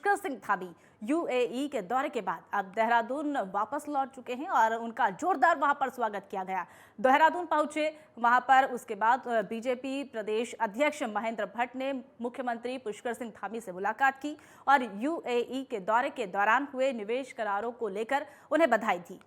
Pushkar Singh Dhami UAE के दौरे के बाद अब देहरादून वापस लौट चुके हैं और उनका जोरदार वहां पर स्वागत किया गया। देहरादून पहुंचे, वहां पर उसके बाद बीजेपी प्रदेश अध्यक्ष महेंद्र भट्ट ने मुख्यमंत्री पुष्कर सिंह धामी से मुलाकात की और यूएई के दौरे के दौरान हुए निवेश करारों को लेकर उन्हें बधाई दी।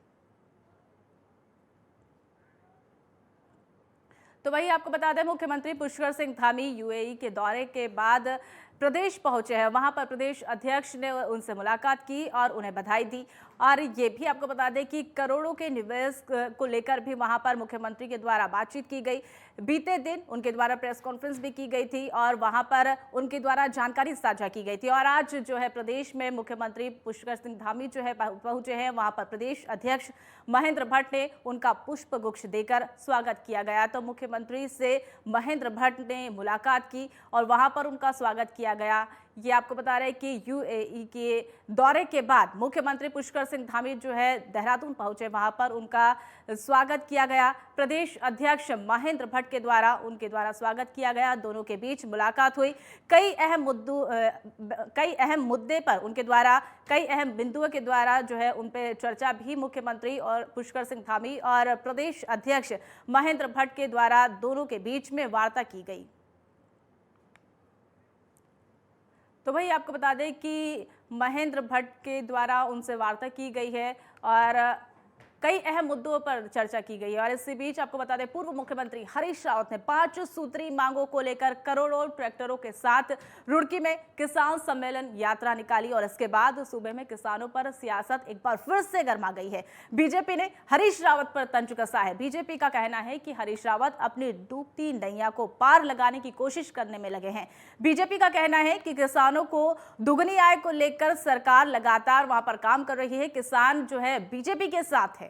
तो वही आपको बता दें, मुख्यमंत्री पुष्कर सिंह धामी यूएई के दौरे के बाद प्रदेश पहुंचे हैं। वहां पर प्रदेश अध्यक्ष ने उनसे मुलाकात की और उन्हें बधाई दी। और ये भी आपको बता दें कि करोड़ों के निवेश को लेकर भी वहां पर मुख्यमंत्री के द्वारा बातचीत की गई। बीते दिन उनके द्वारा प्रेस कॉन्फ्रेंस भी की गई थी और वहां पर उनके द्वारा जानकारी साझा की गई थी। और आज जो है प्रदेश में मुख्यमंत्री पुष्कर सिंह धामी जो है पहुंचे हैं, वहां पर प्रदेश अध्यक्ष महेंद्र भट्ट ने उनका पुष्प गुच्छ देकर स्वागत किया गया। तो मुख्यमंत्री से महेंद्र भट्ट ने मुलाकात की और वहां पर उनका स्वागत किया गया। ये आपको बता रहे हैं कि यूएई के दौरे के बाद मुख्यमंत्री पुष्कर सिंह धामी जो है देहरादून पहुंचे, वहां पर उनका स्वागत किया गया। प्रदेश अध्यक्ष महेंद्र भट्ट के द्वारा उनके द्वारा स्वागत किया गया। दोनों के बीच मुलाकात हुई। कई अहम मुद्दे पर उनके द्वारा कई अहम बिंदुओं के द्वारा जो है उन पे चर्चा भी मुख्यमंत्री और पुष्कर सिंह धामी और प्रदेश अध्यक्ष महेंद्र भट्ट के द्वारा दोनों के बीच में वार्ता की गई। तो वही आपको बता दें कि महेंद्र भट्ट के द्वारा उनसे वार्ता की गई है और कई अहम मुद्दों पर चर्चा की गई है। और इसी बीच आपको बता दें, पूर्व मुख्यमंत्री हरीश रावत ने 5 सूत्री मांगों को लेकर करोड़ों ट्रैक्टरों के साथ रुड़की में किसान सम्मेलन यात्रा निकाली और इसके बाद सूबे में किसानों पर सियासत एक बार फिर से गर्मा गई है। बीजेपी ने हरीश रावत पर तंज कसा है। बीजेपी का कहना है कि हरीश रावत अपनी डूबती नैया को पार लगाने की कोशिश करने में लगे हैं। बीजेपी का कहना है कि किसानों को दुगनी आय को लेकर सरकार लगातार वहां पर काम कर रही है। किसान जो है बीजेपी के साथ है।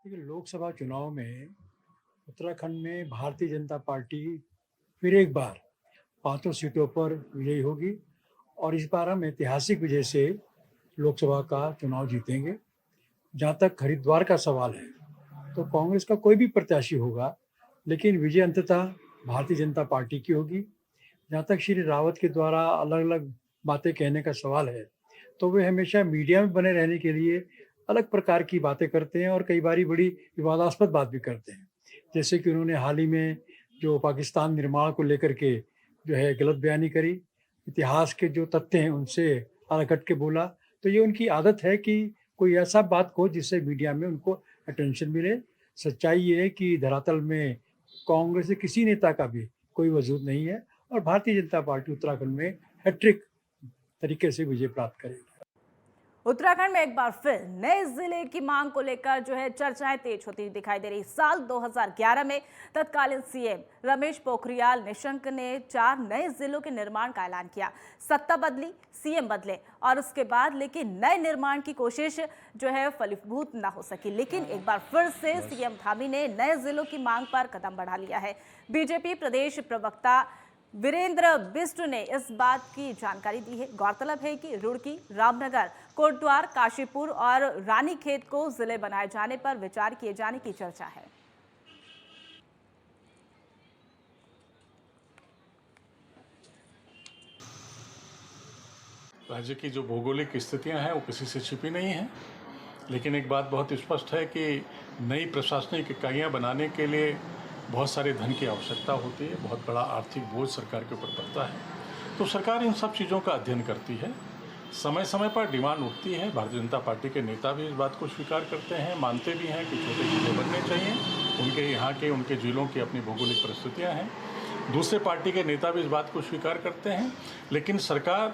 लोकसभा चुनाव में उत्तराखंड में भारतीय जनता पार्टी फिर एक बार 5 सीटों पर विजयी होगी और इस बार हम ऐतिहासिक विजय से लोकसभा का चुनाव जीतेंगे। जहाँ तक हरिद्वार का सवाल है तो कांग्रेस का कोई भी प्रत्याशी होगा, लेकिन विजय अंततः भारतीय जनता पार्टी की होगी। जहाँ तक श्री रावत के द्वारा अलग अलग बातें कहने का सवाल है तो वे हमेशा मीडिया में बने रहने के लिए अलग प्रकार की बातें करते हैं और कई बारी बड़ी विवादास्पद बात भी करते हैं। जैसे कि उन्होंने हाल ही में जो पाकिस्तान निर्माण को लेकर के जो है गलत बयानी करी, इतिहास के जो तथ्य हैं उनसे अलग हट के बोला। तो ये उनकी आदत है कि कोई ऐसा बात को जिससे मीडिया में उनको अटेंशन मिले। सच्चाई ये है कि धरातल में कांग्रेस के किसी नेता का भी कोई वजूद नहीं है और भारतीय जनता पार्टी उत्तराखंड में हैट्रिक तरीके से विजय प्राप्त करेगी। उत्तराखंड में एक बार फिर नए जिले की मांग को लेकर जो है चर्चाएं तेज होती दिखाई दे रही। साल 2011 में तत्कालीन सीएम रमेश पोखरियाल निशंक ने 4 नए जिलों के निर्माण का ऐलान किया। सत्ता बदली, सीएम बदले और उसके बाद लेकिन नए निर्माण की कोशिश जो है फलीभूत ना हो सकी। लेकिन एक बार फिर से सीएम धामी ने नए जिलों की मांग पर कदम बढ़ा लिया है। बीजेपी प्रदेश प्रवक्ता वीरेंद्र बिष्ट ने इस बात की जानकारी दी है। गौरतलब है कि रुड़की, रामनगर, कोटद्वार, काशीपुर और रानीखेत को जिले बनाए जाने पर विचार किए जाने की चर्चा है। राज्य की जो भौगोलिक स्थितियां हैं वो किसी से छिपी नहीं हैं, लेकिन एक बात बहुत स्पष्ट है कि नई प्रशासनिक इकाइयां बनाने के लिए बहुत सारे धन की आवश्यकता होती है, बहुत बड़ा आर्थिक बोझ सरकार के ऊपर पड़ता है। तो सरकार इन सब चीज़ों का अध्ययन करती है, समय समय पर डिमांड उठती है। भारतीय जनता पार्टी के नेता भी इस बात को स्वीकार करते हैं, मानते भी हैं कि छोटे जिले बनने चाहिए। उनके यहाँ के उनके जिलों की अपनी भौगोलिक परिस्थितियाँ हैं। दूसरे पार्टी के नेता भी इस बात को स्वीकार करते हैं। लेकिन सरकार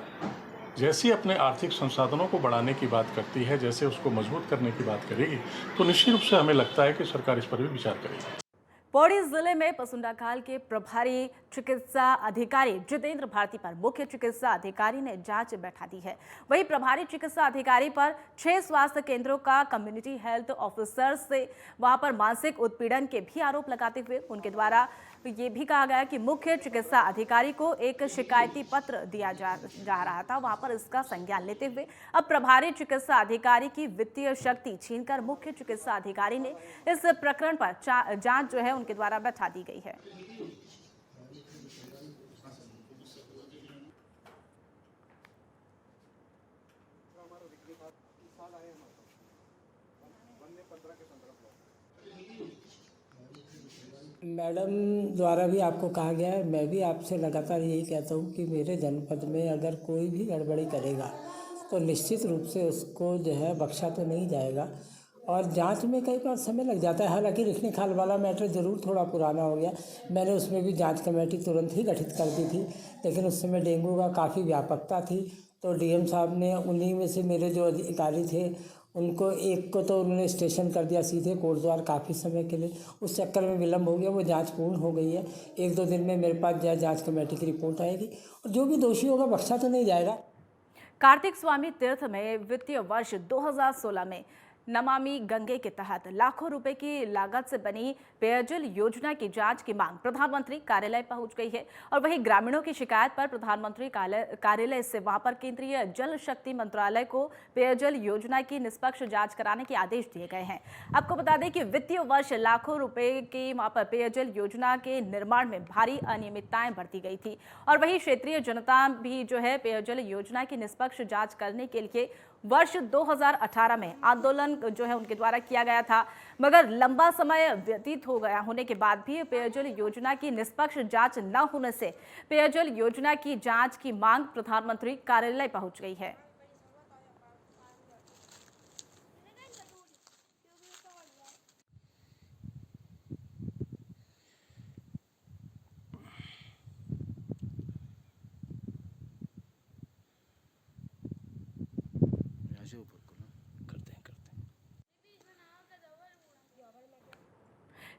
जैसी अपने आर्थिक संसाधनों को बढ़ाने की बात करती है, जैसे उसको मजबूत करने की बात करेगी, तो निश्चित रूप से हमें लगता है कि सरकार इस पर भी विचार करेगी। पौड़ी जिले में पसुंडाखाल के प्रभारी चिकित्सा अधिकारी जितेंद्र भारती पर मुख्य चिकित्सा अधिकारी ने जांच बैठा दी है। वहीं प्रभारी चिकित्सा अधिकारी पर 6 स्वास्थ्य केंद्रों का कम्युनिटी हेल्थ ऑफिसर से वहां पर मानसिक उत्पीड़न के भी आरोप लगाते हुए उनके द्वारा ये भी कहा गया कि मुख्य चिकित्सा अधिकारी को एक शिकायती पत्र दिया जा रहा था, वहां पर इसका संज्ञान लेते हुए अब प्रभारी चिकित्सा अधिकारी की वित्तीय शक्ति छीनकर मुख्य चिकित्सा अधिकारी ने इस प्रकरण पर जांच जो है उनके द्वारा बैठा दी गई है। मैडम द्वारा भी आपको कहा गया है, मैं भी आपसे लगातार यही कहता हूँ कि मेरे जनपद में अगर कोई भी गड़बड़ी करेगा तो निश्चित रूप से उसको जो है बख्शा तो नहीं जाएगा। और जांच में कई बार समय लग जाता है, हालांकि रिखनी खाल वाला मैटर ज़रूर थोड़ा पुराना हो गया, मैंने उसमें भी जांच कमेटी तुरंत ही गठित कर दी थी, लेकिन उस समय डेंगू का काफ़ी व्यापकता थी, तो डीएम साहब ने उन्हीं में से मेरे जो अधिकारी थे उनको एक को तो उन्होंने स्टेशन कर दिया सीधे कोटद्वार काफ़ी समय के लिए, उस चक्कर में विलम्ब हो गया। वो जांच पूर्ण हो गई है, 1-2 दिन में मेरे पास जांच कमेटी की रिपोर्ट आएगी और जो भी दोषी होगा बख्शा तो नहीं जाएगा। कार्तिक स्वामी तीर्थ में वित्तीय वर्ष 2016 में नमामि गंगे के तहत लाखों रुपए की लागत से बनी पेयजल योजना की जांच की मांग प्रधानमंत्री कार्यालय पहुंच गई है और वहीं ग्रामीणों की शिकायत पर प्रधानमंत्री कार्यालय से वहां पर केंद्रीय जल शक्ति मंत्रालय को पेयजल योजना की निष्पक्ष जांच कराने के आदेश दिए गए हैं। आपको बता दें कि वित्तीय वर्ष लाखों रुपए की वहां पर पेयजल योजना के निर्माण में भारी अनियमितताएं बरती गई थी और वहीं क्षेत्रीय जनता भी जो है पेयजल योजना की निष्पक्ष जांच करने के लिए वर्ष 2018 में आंदोलन जो है उनके द्वारा किया गया था, मगर लंबा समय व्यतीत हो गया होने के बाद भी पेयजल योजना की निष्पक्ष जांच न होने से पेयजल योजना की जांच की मांग प्रधानमंत्री कार्यालय पहुंच गई है।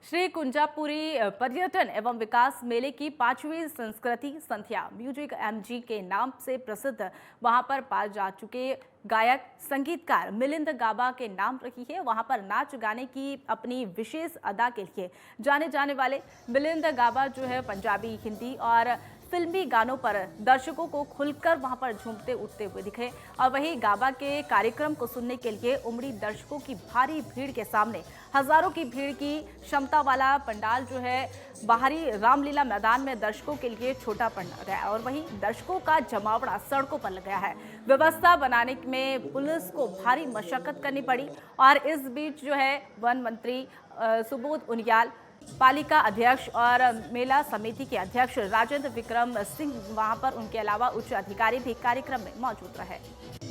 श्री कुंजापुरी पर्यटन एवं विकास मेले की 5वीं संस्कृति संध्या म्यूजिक एमजी के नाम से प्रसिद्ध वहां पर पाए जा चुके गायक संगीतकार मिलिंद गाबा के नाम रही है। वहां पर नाच गाने की अपनी विशेष अदा के लिए जाने जाने वाले मिलिंद गाबा जो है पंजाबी, हिंदी और फिल्मी गानों पर दर्शकों को खुलकर वहां पर झूमते उठते हुए दिखे और वहीं गाबा के कार्यक्रम को सुनने के लिए उमड़ी दर्शकों की भारी भीड़ के सामने हजारों की भीड़ की क्षमता वाला पंडाल जो है बाहरी रामलीला मैदान में दर्शकों के लिए छोटा पड़ गया और वहीं दर्शकों का जमावड़ा सड़कों पर लग गया है। व्यवस्था बनाने में पुलिस को भारी मशक्कत करनी पड़ी और इस बीच जो है वन मंत्री सुबोध उनियाल, पालिका अध्यक्ष और मेला समिति के अध्यक्ष राजेंद्र विक्रम सिंह वहां पर उनके अलावा उच्च अधिकारी भी कार्यक्रम में मौजूद रहे।